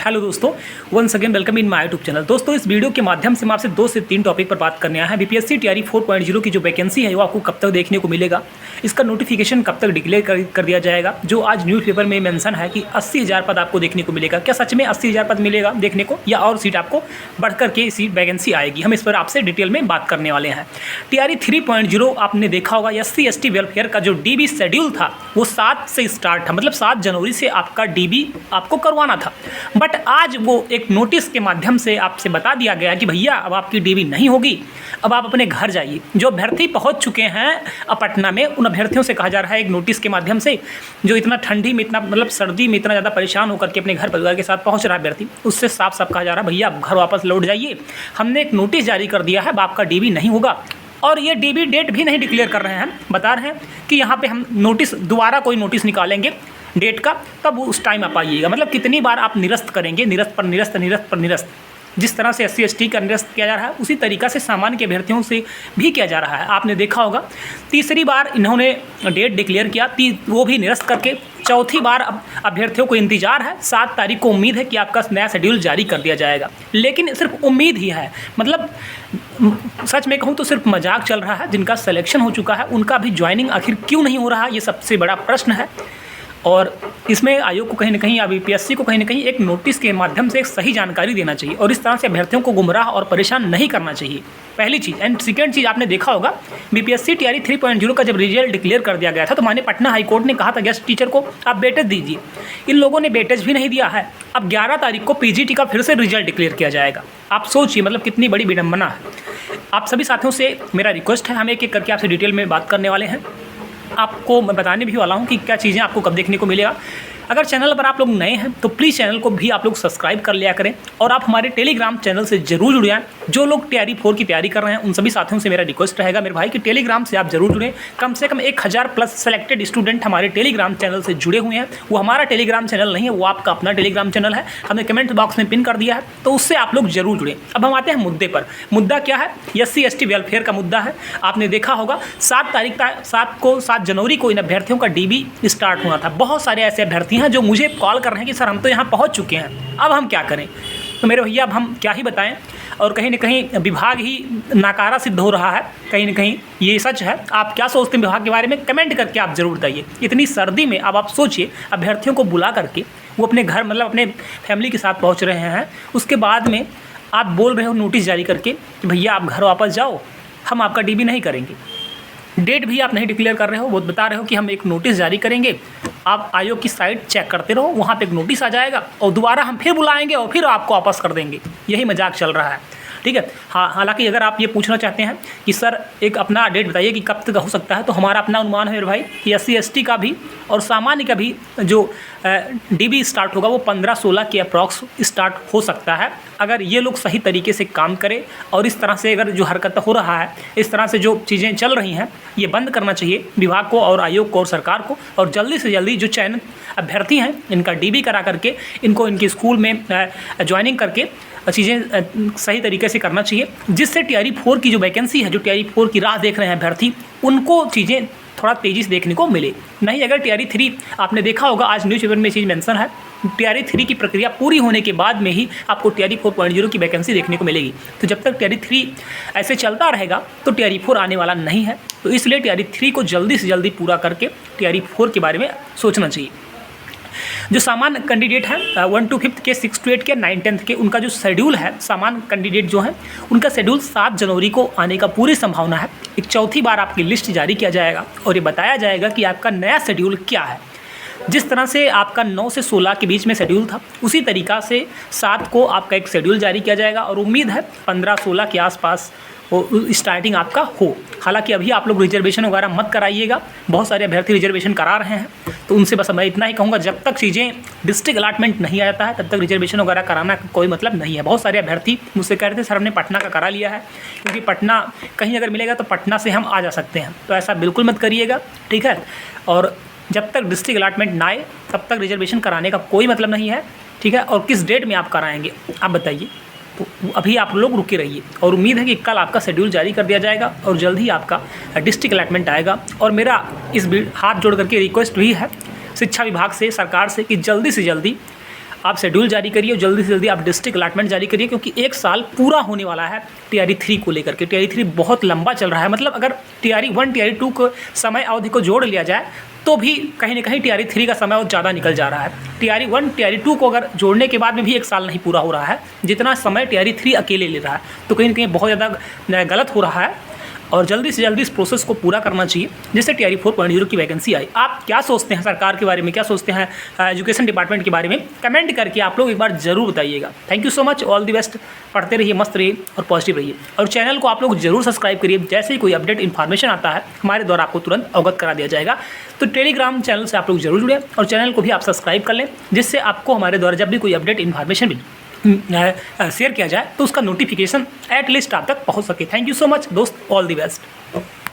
Hello दोस्तों, once again welcome in my YouTube channel. दोस्तों, इस वीडियो के माध्यम से मैं आपसे 2 से 3 टॉपिक पर बात करने आया है। बीपीएससी टीआरई 4.0 की जो वैकेंसी है वो आपको कब तक देखने को मिलेगा, इसका नोटिफिकेशन कब तक डिक्लेयर कर दिया जाएगा। जो आज न्यूज़पेपर में मेंशन है कि 80,000 पद आपको देखने को मिलेगा, क्या सच में 80,000 पद मिलेगा देखने को, या और सीट आपको बढ़ करके सीट वैकेंसी आएगी, हम इस पर आपसे डिटेल में बात करने वाले हैं। टीआरई 3.0 आपने देखा होगा, SC/ST वेलफेयर का जो डीबी शेड्यूल था वो 7 से स्टार्ट था, मतलब 7 जनवरी से आपका डीबी आपको करवाना था। बट आज वो एक नोटिस के माध्यम से आपसे बता दिया गया कि भैया अब आपकी डीबी नहीं होगी, अब आप अपने घर जाइए। जो अभ्यर्थी पहुंच चुके हैं पटना में, उन अभ्यर्थियों से कहा जा रहा है एक नोटिस के माध्यम से, जो इतना ठंडी में, इतना मतलब सर्दी में इतना ज़्यादा परेशान होकर के अपने घर परिवार के साथ पहुंच रहा है अभ्यर्थी, उससे साफ साफ कहा जा रहा है भैया आप घर वापस लौट जाइए। हमने एक नोटिस जारी कर दिया है, अब आपका डीबी नहीं होगा। और ये डीबी डेट भी नहीं डिक्लेयर कर रहे हैं, बता रहे हैं कि यहाँ पे हम नोटिस दोबारा कोई नोटिस निकालेंगे डेट का, तब उस टाइम आप आइएगा। मतलब कितनी बार आप निरस्त करेंगे, निरस्त पर निरस्त, निरस्त पर निरस्त। जिस तरह से SC/ST का निरस्त किया जा रहा है, उसी तरीक़ा से सामान्य के अभ्यर्थियों से भी किया जा रहा है। आपने देखा होगा तीसरी बार इन्होंने डेट डिक्लेयर किया, वो भी निरस्त करके। चौथी बार अब अभ्यर्थियों को इंतजार है, 7 तारीख को उम्मीद है कि आपका नया शेड्यूल जारी कर दिया जाएगा। लेकिन सिर्फ उम्मीद ही है, मतलब सच में कहूँ तो सिर्फ मजाक चल रहा है। जिनका सिलेक्शन हो चुका है उनका भी ज्वाइनिंग आखिर क्यों नहीं हो रहा, ये सबसे बड़ा प्रश्न है। और इसमें आयोग को कहीं ना कहीं या BPSC को कहीं ना कहीं एक नोटिस के माध्यम से एक सही जानकारी देना चाहिए और इस तरह से अभ्यर्थियों को गुमराह और परेशान नहीं करना चाहिए, पहली चीज़। एंड सेकेंड चीज़, आपने देखा होगा BPSC टीआरई 3.0 का जब रिजल्ट डिक्लेयर कर दिया गया था तो माननीय पटना हाईकोर्ट ने कहा था गेस्ट टीचर को आप वेटेज दीजिए। इन लोगों ने वेटेज भी नहीं दिया है। अब 11 तारीख को PGT का फिर से रिजल्ट डिक्लेयर किया जाएगा। आप सोचिए, मतलब कितनी बड़ी विडम्बना है। आप सभी साथियों से मेरा रिक्वेस्ट है, हम एक एक करके आपसे डिटेल में बात करने वाले हैं। आपको मैं बताने भी वाला हूँ कि क्या चीज़ें आपको कब देखने को मिलेगा। अगर चैनल पर आप लोग नए हैं तो प्लीज़ चैनल को भी आप लोग सब्सक्राइब कर लिया करें और आप हमारे टेलीग्राम चैनल से जरूर जुड़े हैं। जो लोग टीआरई 4 की तैयारी कर रहे हैं उन सभी साथियों से मेरा रिक्वेस्ट रहेगा मेरे भाई कि टेलीग्राम से आप जरूर जुड़ें। कम से कम 1000 प्लस सेलेक्टेड स्टूडेंट हमारे टेलीग्राम चैनल से जुड़े हुए हैं। वो हमारा टेलीग्राम चैनल नहीं है, वो आपका अपना टेलीग्राम चैनल है, हमने कमेंट बॉक्स में पिन कर दिया है, तो उससे आप लोग जरूर जुड़ें। अब हम आते हैं मुद्दे पर। मुद्दा क्या है? SC/ST वेलफेयर का मुद्दा है। आपने देखा होगा 7 जनवरी को इन अभ्यर्थियों का डीबी स्टार्ट होना था। बहुत सारे ऐसे अभ्यर्थी हैं जो मुझे कॉल कर रहे हैं कि सर हम तो यहाँ पहुँच चुके हैं, अब हम क्या करें। तो मेरे भैया अब हम क्या ही बताएं। और कहीं ना कहीं विभाग ही नाकारा सिद्ध हो रहा है, कहीं ना कहीं ये सच है। आप क्या सोचते हैं विभाग के बारे में, कमेंट करके आप ज़रूर बताइए। इतनी सर्दी में अब आप सोचिए अभ्यर्थियों को बुला करके वो अपने घर, मतलब अपने फैमिली के साथ पहुँच रहे हैं, उसके बाद में आप बोल रहे हो नोटिस जारी करके कि भैया आप घर वापस जाओ, हम आपका डीबी नहीं करेंगे। डेट भी आप नहीं डिक्लेयर कर रहे हो, वो बता रहे हो कि हम एक नोटिस जारी करेंगे, आप आयोग की साइट चेक करते रहो, वहाँ पे एक नोटिस आ जाएगा और दोबारा हम फिर बुलाएंगे और फिर आपको वापस कर देंगे। यही मजाक चल रहा है, ठीक है। हाँ, हालांकि अगर आप ये पूछना चाहते हैं कि सर एक अपना डेट बताइए कि कब तक हो सकता है, तो हमारा अपना अनुमान है मेरे भाई कि SC/ST का भी और सामान्य का भी जो डीबी स्टार्ट होगा वो 15-16 के अप्रॉक्स स्टार्ट हो सकता है। अगर ये लोग सही तरीके से काम करें और इस तरह से अगर जो हरकत हो रहा है, इस तरह से जो चीज़ें चल रही हैं, ये बंद करना चाहिए विभाग को और आयोग को और सरकार को। और जल्दी से जल्दी जो चयनित अभ्यर्थी हैं इनका डीबी करा करके इनको इनके स्कूल में ज्वाइनिंग करके चीज़ें सही तरीके से करना चाहिए, जिससे टीआरई 4 की जो वैकेंसी है, जो टीआरई 4 की राह देख रहे हैं अभ्यर्थी, उनको चीज़ें थोड़ा तेज़ी से देखने को मिले। नहीं, अगर टीआरई 3 आपने देखा होगा, आज न्यूज़पेपर में चीज़ मेंशन है, टीआरई 3 की प्रक्रिया पूरी होने के बाद में ही आपको टीआरई 4.0 की वैकेंसी देखने को मिलेगी। तो जब तक टीआरई 3 ऐसे चलता रहेगा तो टीआरई 4 आने वाला नहीं है। तो इसलिए टीआरई 3 को जल्दी से जल्दी पूरा करके टीआरई 4 के बारे में सोचना चाहिए। जो सामान्य कैंडिडेट हैं 1 to 5 के, 6 to 8 के, 9 10th के, उनका जो शेड्यूल है, सामान्य कैंडिडेट जो है उनका शेड्यूल 7 जनवरी को आने का पूरी संभावना है। एक चौथी बार आपकी लिस्ट जारी किया जाएगा और ये बताया जाएगा कि आपका नया शेड्यूल क्या है। जिस तरह से आपका 9 से 16 के बीच में शेड्यूल था, उसी तरीक़ा से 7 को आपका एक शेड्यूल जारी किया जाएगा और उम्मीद है 15-16 के आसपास वो स्टार्टिंग आपका हो। हालांकि अभी आप लोग रिजर्वेशन वगैरह मत कराइएगा, बहुत सारे अभ्यर्थी रिजर्वेशन करा रहे हैं, तो उनसे बस मैं इतना ही कहूँगा, जब तक चीज़ें डिस्ट्रिक्ट अलॉटमेंट नहीं आ जाता है तब तक रिजर्वेशन वगैरह कराना का कोई मतलब नहीं है। बहुत सारे अभ्यर्थी मुझसे कह रहे थे सर हमने पटना का करा लिया है, क्योंकि पटना कहीं अगर मिलेगा तो पटना से हम आ जा सकते हैं। तो ऐसा बिल्कुल मत करिएगा, ठीक है। और जब तक डिस्ट्रिक्ट अलॉटमेंट ना आए तब तक रिजर्वेशन कराने का कोई मतलब नहीं है, ठीक है। और किस डेट में आप कराएंगे आप बताइए, तो अभी आप लोग रुके रहिए और उम्मीद है कि कल आपका शेड्यूल जारी कर दिया जाएगा और जल्द ही आपका डिस्ट्रिक्ट अलॉटमेंट आएगा। और मेरा इस हाथ जोड़ करके रिक्वेस्ट भी है शिक्षा विभाग से, सरकार से, कि जल्दी से जल्दी आप शेड्यूल जारी करिए और जल्दी से जल्दी आप डिस्ट्रिक्ट अलॉटमेंट जारी करिए, क्योंकि 1 साल पूरा होने वाला है टीआरई 3 को लेकर के। टीआरई 3 बहुत लंबा चल रहा है, मतलब अगर टीआरई 1 टीआरई 2 को समय अवधि को जोड़ लिया जाए तो भी कहीं ना कहीं टीआरई 3 का समय और ज़्यादा निकल जा रहा है। टीआरई 1 टीआरई 2 को अगर जोड़ने के बाद में भी 1 साल नहीं पूरा हो रहा है, जितना समय टीआरई 3 अकेले ले रहा है, तो कहीं ना कहीं बहुत ज़्यादा गलत हो रहा है और जल्दी से जल्दी इस प्रोसेस को पूरा करना चाहिए जिससे टीआरई 4.0 की वैकेंसी आई। आप क्या सोचते हैं सरकार के बारे में, क्या सोचते हैं एजुकेशन डिपार्टमेंट के बारे में, कमेंट करके आप लोग एक बार जरूर बताइएगा। Thank you so much, all the best. पढ़ते रहिए, मस्त रहिए और पॉजिटिव रहिए, और चैनल को आप लोग जरूर सब्सक्राइब करिए। जैसे ही कोई अपडेट इन्फॉर्मेशन आता है हमारे द्वारा आपको तुरंत अवगत करा दिया जाएगा। तो टेलीग्राम चैनल से आप लोग जरूर जुड़े और चैनल को भी आप सब्सक्राइब कर लें, जिससे आपको हमारे द्वारा जब भी कोई अपडेट इन्फॉर्मेशन शेयर किया जाए तो उसका नोटिफिकेशन एटलीस्ट आप तक पहुंच सके। थैंक यू सो मच दोस्त, ऑल दी बेस्ट।